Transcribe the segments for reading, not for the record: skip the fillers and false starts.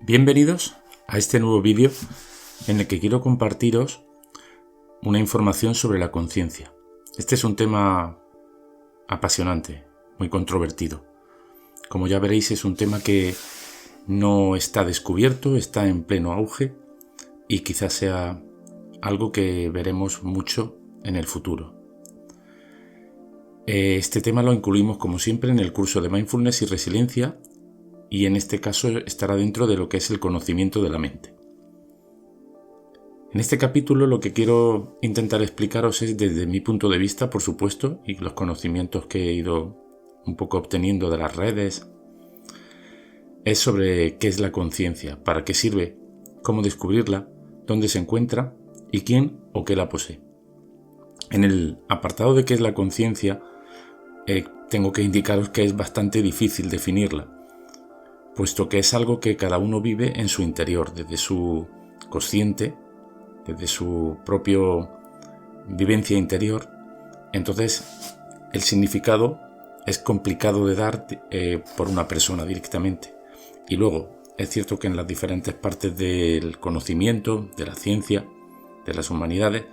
Bienvenidos a este nuevo vídeo en el que quiero compartiros una información sobre la conciencia. Este es un tema apasionante, muy controvertido. Como ya veréis, es un tema que no está descubierto, está en pleno auge y quizás sea algo que veremos mucho en el futuro. Este tema lo incluimos como siempre en el curso de Mindfulness y Resiliencia y en este caso estará dentro de lo que es el conocimiento de la mente. En este capítulo lo que quiero intentar explicaros es desde mi punto de vista, por supuesto, y los conocimientos que he ido un poco obteniendo de las redes, es sobre qué es la conciencia, para qué sirve, cómo descubrirla, dónde se encuentra y quién o qué la posee. En el apartado de qué es la conciencia, tengo que indicaros que es bastante difícil definirla, puesto que es algo que cada uno vive en su interior, desde su consciente, desde su propia vivencia interior. Entonces, el significado es complicado de dar por una persona directamente. Y luego, es cierto que en las diferentes partes del conocimiento, de la ciencia, de las humanidades,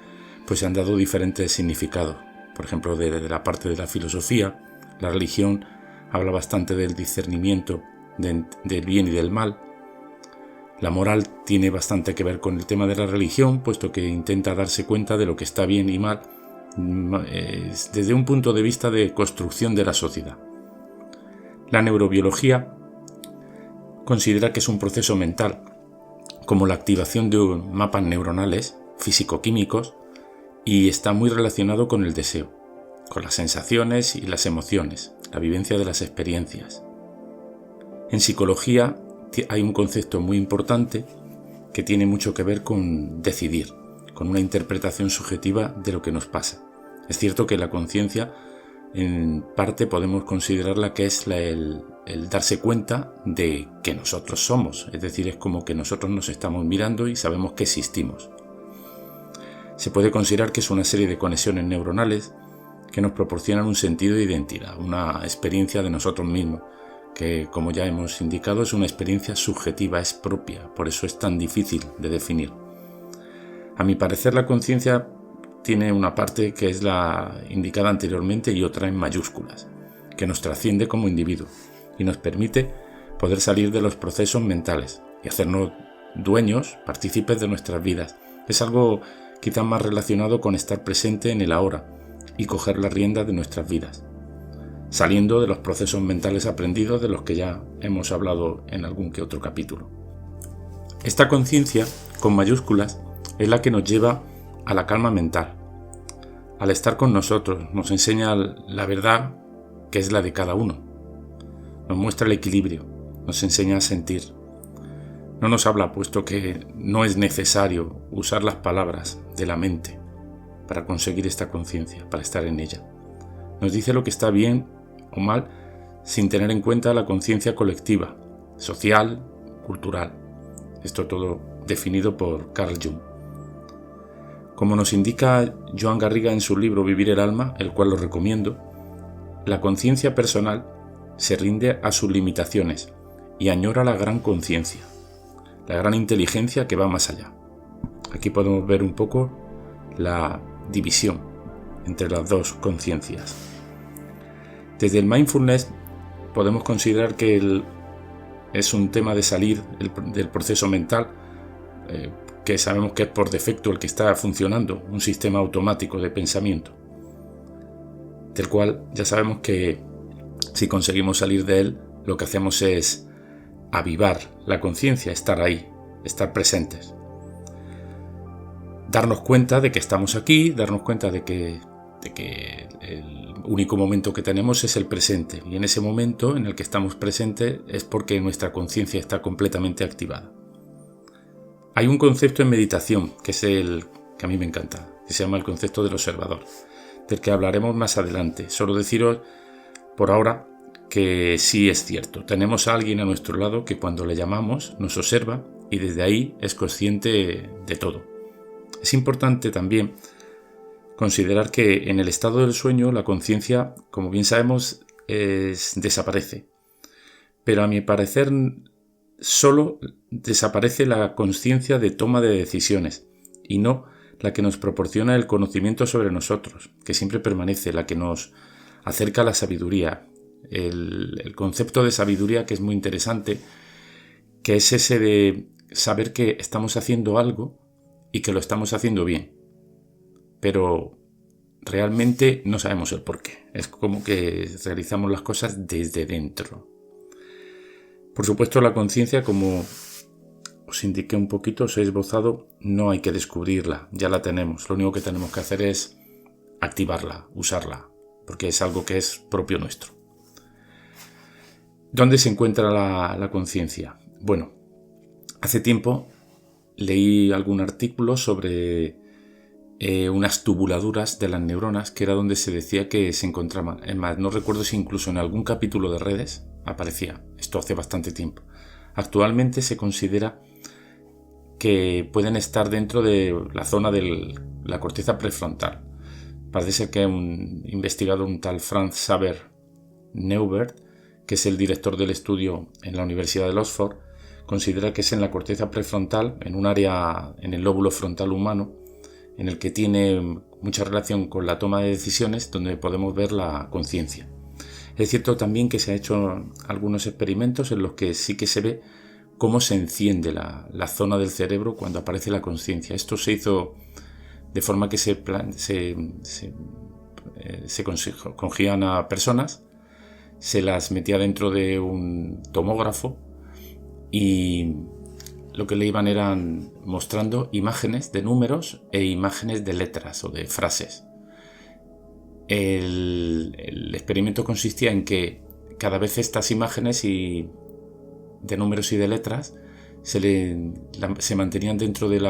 pues se han dado diferentes significados. Por ejemplo, desde la parte de la filosofía, la religión habla bastante del discernimiento del bien y del mal. La moral tiene bastante que ver con el tema de la religión, puesto que intenta darse cuenta de lo que está bien y mal desde un punto de vista de construcción de la sociedad. La neurobiología considera que es un proceso mental, como la activación de mapas neuronales físico-químicos, y está muy relacionado con el deseo, con las sensaciones y las emociones, la vivencia de las experiencias. En psicología hay un concepto muy importante que tiene mucho que ver con decidir, con una interpretación subjetiva de lo que nos pasa. Es cierto que la conciencia, en parte podemos considerarla que es el darse cuenta de que nosotros somos, es decir, es como que nosotros nos estamos mirando y sabemos que existimos. Se puede considerar que es una serie de conexiones neuronales que nos proporcionan un sentido de identidad, una experiencia de nosotros mismos, que, como ya hemos indicado, es una experiencia subjetiva, es propia, por eso es tan difícil de definir. A mi parecer, la conciencia tiene una parte que es la indicada anteriormente y otra en mayúsculas, que nos trasciende como individuo y nos permite poder salir de los procesos mentales y hacernos dueños, partícipes de nuestras vidas. Es algo quizás más relacionado con estar presente en el ahora y coger las riendas de nuestras vidas, saliendo de los procesos mentales aprendidos de los que ya hemos hablado en algún que otro capítulo. Esta conciencia, con mayúsculas, es la que nos lleva a la calma mental. Al estar con nosotros, nos enseña la verdad que es la de cada uno. Nos muestra el equilibrio, nos enseña a sentir. No nos habla, puesto que no es necesario usar las palabras de la mente para conseguir esta conciencia, para estar en ella. Nos dice lo que está bien o mal sin tener en cuenta la conciencia colectiva, social, cultural. Esto todo definido por Carl Jung. Como nos indica Joan Garriga en su libro Vivir el alma, el cual lo recomiendo, la conciencia personal se rinde a sus limitaciones y añora la gran conciencia, la gran inteligencia que va más allá. Aquí podemos ver un poco la división entre las dos conciencias. Desde el mindfulness podemos considerar que es un tema de salir del proceso mental, que sabemos que es por defecto el que está funcionando, un sistema automático de pensamiento, del cual ya sabemos que si conseguimos salir de él, lo que hacemos es avivar la conciencia, estar ahí, estar presentes. Darnos cuenta de que estamos aquí, darnos cuenta de que el único momento que tenemos es el presente, y en ese momento en el que estamos presentes es porque nuestra conciencia está completamente activada. Hay un concepto en meditación que es el que a mí me encanta, que se llama el concepto del observador, del que hablaremos más adelante. Solo deciros por ahora que sí es cierto, tenemos a alguien a nuestro lado que cuando le llamamos nos observa y desde ahí es consciente de todo. Es importante también considerar que en el estado del sueño la conciencia, como bien sabemos, desaparece. Pero a mi parecer solo desaparece la conciencia de toma de decisiones y no la que nos proporciona el conocimiento sobre nosotros, que siempre permanece, la que nos acerca a la sabiduría. El concepto de sabiduría, que es muy interesante, que es ese de saber que estamos haciendo algo y que lo estamos haciendo bien, pero realmente no sabemos el porqué. Es como que realizamos las cosas desde dentro. Por supuesto, la conciencia, como os indiqué un poquito, os he esbozado, no hay que descubrirla, ya la tenemos. Lo único que tenemos que hacer es activarla, usarla, porque es algo que es propio nuestro. ¿Dónde se encuentra la conciencia? Bueno, hace tiempo leí algún artículo sobre unas tubuladuras de las neuronas, que era donde se decía que se encontraban. Es más, no recuerdo si incluso en algún capítulo de Redes aparecía. Esto hace bastante tiempo. Actualmente se considera que pueden estar dentro de la zona de la corteza prefrontal. Parece ser que un investigador, un tal Franz Xaver Neubert, que es el director del estudio en la Universidad de Oxford, considera que es en la corteza prefrontal, en un área en el lóbulo frontal humano, en el que tiene mucha relación con la toma de decisiones, donde podemos ver la conciencia. Es cierto también que se ha hecho algunos experimentos en los que sí que se ve cómo se enciende la zona del cerebro cuando aparece la conciencia. Esto se hizo de forma que se cogían a personas, se las metía dentro de un tomógrafo y lo que le iban eran mostrando imágenes de números e imágenes de letras o de frases. El experimento consistía en que cada vez estas imágenes de números y de letras se mantenían dentro del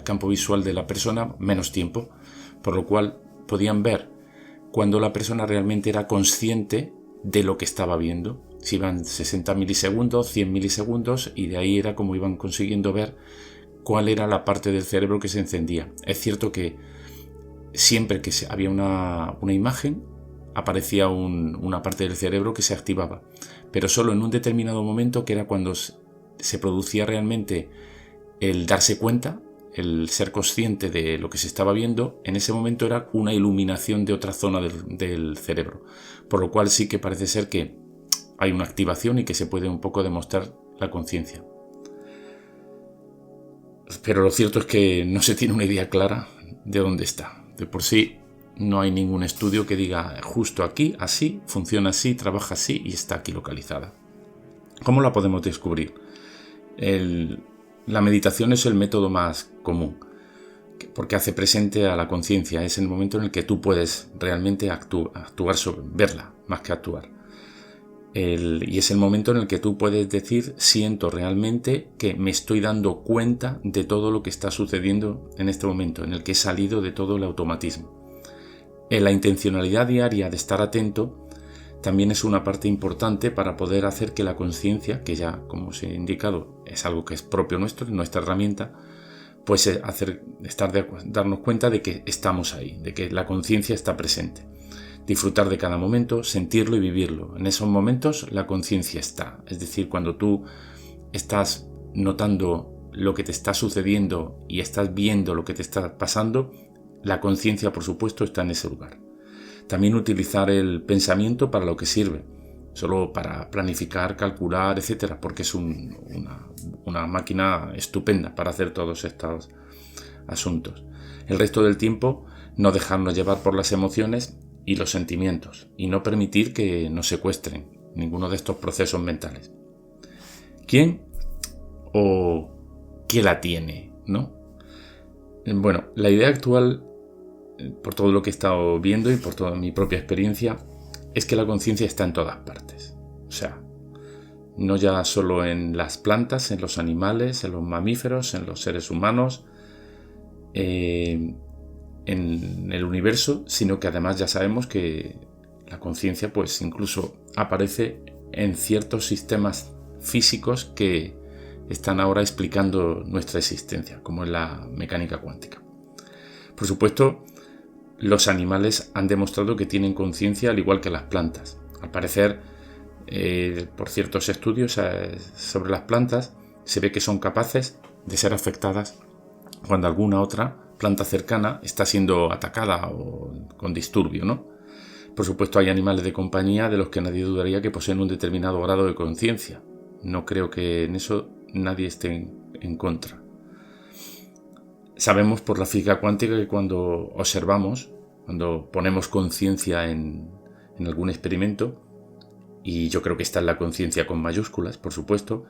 campo visual de la persona menos tiempo, por lo cual podían ver cuando la persona realmente era consciente de lo que estaba viendo. Si iban 60 milisegundos, 100 milisegundos, y de ahí era como iban consiguiendo ver cuál era la parte del cerebro que se encendía. Es cierto que siempre que había una imagen, aparecía una parte del cerebro que se activaba, pero solo en un determinado momento, que era cuando se producía realmente el darse cuenta, el ser consciente de lo que se estaba viendo. En ese momento era una iluminación de otra zona del cerebro, por lo cual sí que parece ser que hay una activación y que se puede un poco demostrar la conciencia. Pero lo cierto es que no se tiene una idea clara de dónde está. De por sí no hay ningún estudio que diga justo aquí, así, funciona así, trabaja así y está aquí localizada. ¿Cómo la podemos descubrir? La meditación es el método más común, porque hace presente a la conciencia. Es el momento en el que tú puedes realmente actuar sobre verla, más que actuar. Y es el momento en el que tú puedes decir: siento realmente que me estoy dando cuenta de todo lo que está sucediendo en este momento, en el que he salido de todo el automatismo. La intencionalidad diaria de estar atento también es una parte importante para poder hacer que la conciencia, que ya, como os he indicado, es algo que es propio nuestro, nuestra herramienta, pues darnos cuenta de que estamos ahí, de que la conciencia está presente. Disfrutar de cada momento, sentirlo y vivirlo. En esos momentos la conciencia está. Es decir, cuando tú estás notando lo que te está sucediendo y estás viendo lo que te está pasando, la conciencia, por supuesto, está en ese lugar. También utilizar el pensamiento para lo que sirve, solo para planificar, calcular, etcétera, porque es una máquina estupenda para hacer todos estos asuntos. El resto del tiempo, no dejarnos llevar por las emociones y los sentimientos, y no permitir que nos secuestren ninguno de estos procesos mentales. ¿Quién o qué la tiene, no? Bueno, la idea actual, por todo lo que he estado viendo y por toda mi propia experiencia, es que la conciencia está en todas partes. O sea, no ya solo en las plantas, en los animales, en los mamíferos, en los seres humanos, en el universo, sino que además ya sabemos que la conciencia pues incluso aparece en ciertos sistemas físicos que están ahora explicando nuestra existencia, como en la mecánica cuántica. Por supuesto, los animales han demostrado que tienen conciencia al igual que las plantas. Al parecer, por ciertos estudios sobre las plantas, se ve que son capaces de ser afectadas cuando alguna otra planta cercana está siendo atacada o con disturbio, ¿no? Por supuesto, hay animales de compañía de los que nadie dudaría que poseen un determinado grado de conciencia. No creo que en eso nadie esté en contra. Sabemos por la física cuántica que cuando observamos, cuando ponemos conciencia en algún experimento, y yo creo que esta es la conciencia con mayúsculas, por supuesto,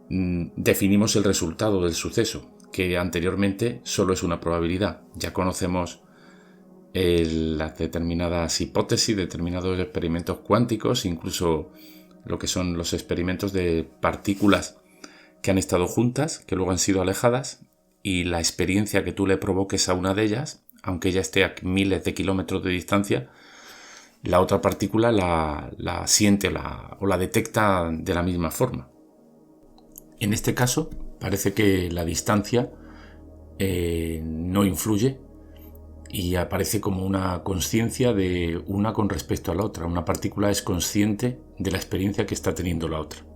definimos el resultado del suceso, que anteriormente solo es una probabilidad. Ya conocemos las determinadas hipótesis, determinados experimentos cuánticos, incluso lo que son los experimentos de partículas que han estado juntas, que luego han sido alejadas, y la experiencia que tú le provoques a una de ellas, aunque ella esté a miles de kilómetros de distancia, la otra partícula la siente o la detecta de la misma forma. En este caso, parece que la distancia no influye y aparece como una consciencia de una con respecto a la otra. Una partícula es consciente de la experiencia que está teniendo la otra.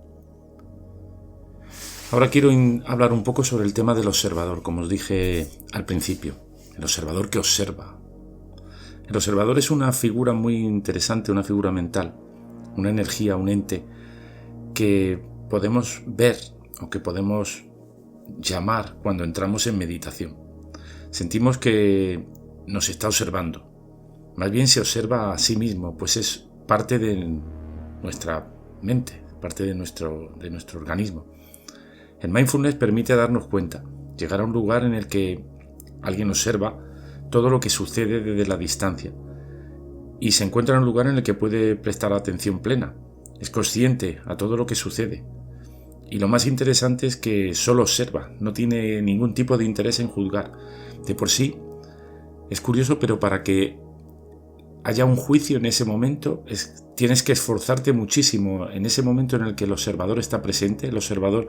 Ahora quiero hablar un poco sobre el tema del observador, como os dije al principio. El observador que observa. El observador es una figura muy interesante, una figura mental, una energía, un ente que podemos ver o que podemos llamar cuando entramos en meditación. Sentimos que nos está observando. Más bien se observa a sí mismo, pues es parte de nuestra mente, parte de nuestro organismo. El mindfulness permite darnos cuenta, llegar a un lugar en el que alguien observa todo lo que sucede desde la distancia y se encuentra en un lugar en el que puede prestar atención plena. Es consciente a todo lo que sucede. Y lo más interesante es que solo observa, no tiene ningún tipo de interés en juzgar. De por sí, es curioso, pero para que haya un juicio en ese momento, tienes que esforzarte muchísimo. En ese momento en el que el observador está presente, el observador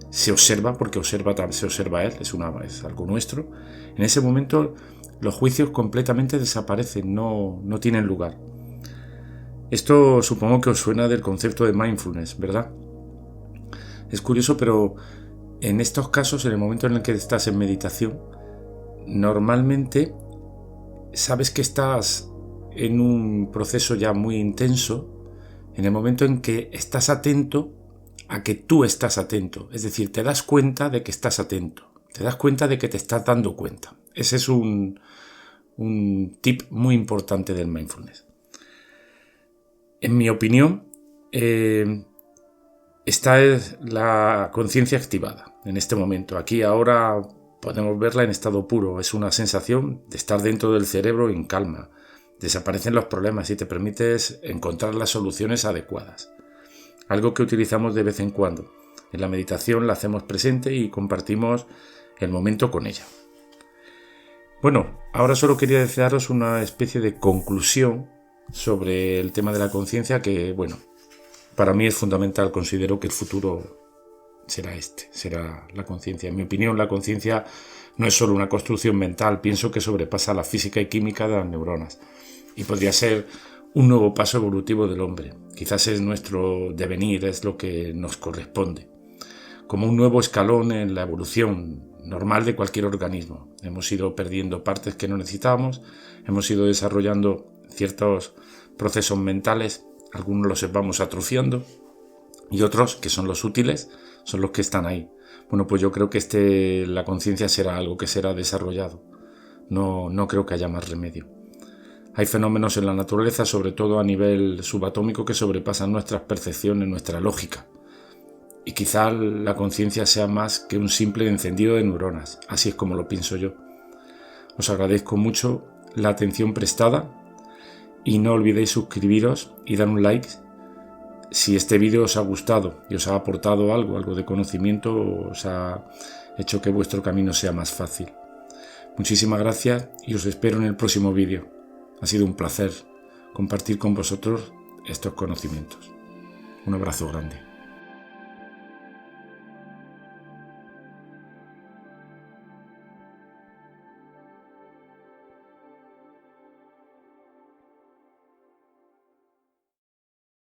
se observa porque se observa él, es algo nuestro. En ese momento los juicios completamente desaparecen, no tienen lugar. Esto supongo que os suena del concepto de mindfulness, ¿verdad? Es curioso, pero en estos casos, en el momento en el que estás en meditación, normalmente sabes que estás en un proceso ya muy intenso, en el momento en que estás atento a que tú estás atento. Es decir, te das cuenta de que estás atento, te das cuenta de que te estás dando cuenta. Ese es un tip muy importante del mindfulness. En mi opinión, esta es la conciencia activada en este momento. Aquí ahora podemos verla en estado puro. Es una sensación de estar dentro del cerebro en calma. Desaparecen los problemas y te permites encontrar las soluciones adecuadas. Algo que utilizamos de vez en cuando. En la meditación la hacemos presente y compartimos el momento con ella. Bueno, ahora solo quería daros una especie de conclusión sobre el tema de la conciencia que, bueno, para mí es fundamental. Considero que el futuro será la conciencia. En mi opinión, la conciencia no es solo una construcción mental, pienso que sobrepasa la física y química de las neuronas y podría ser un nuevo paso evolutivo del hombre. Quizás es nuestro devenir, es lo que nos corresponde. Como un nuevo escalón en la evolución normal de cualquier organismo. Hemos ido perdiendo partes que no necesitábamos, hemos ido desarrollando ciertos procesos mentales, algunos los vamos atrofiando y otros, que son los útiles, son los que están ahí. Bueno, pues yo creo que la conciencia será algo que será desarrollado. No creo que haya más remedio. Hay fenómenos en la naturaleza, sobre todo a nivel subatómico, que sobrepasan nuestras percepciones, nuestra lógica. Y quizá la conciencia sea más que un simple encendido de neuronas. Así es como lo pienso yo. Os agradezco mucho la atención prestada y no olvidéis suscribiros y dar un like si este vídeo os ha gustado y os ha aportado algo de conocimiento, os ha hecho que vuestro camino sea más fácil. Muchísimas gracias y os espero en el próximo vídeo. Ha sido un placer compartir con vosotros estos conocimientos. Un abrazo grande.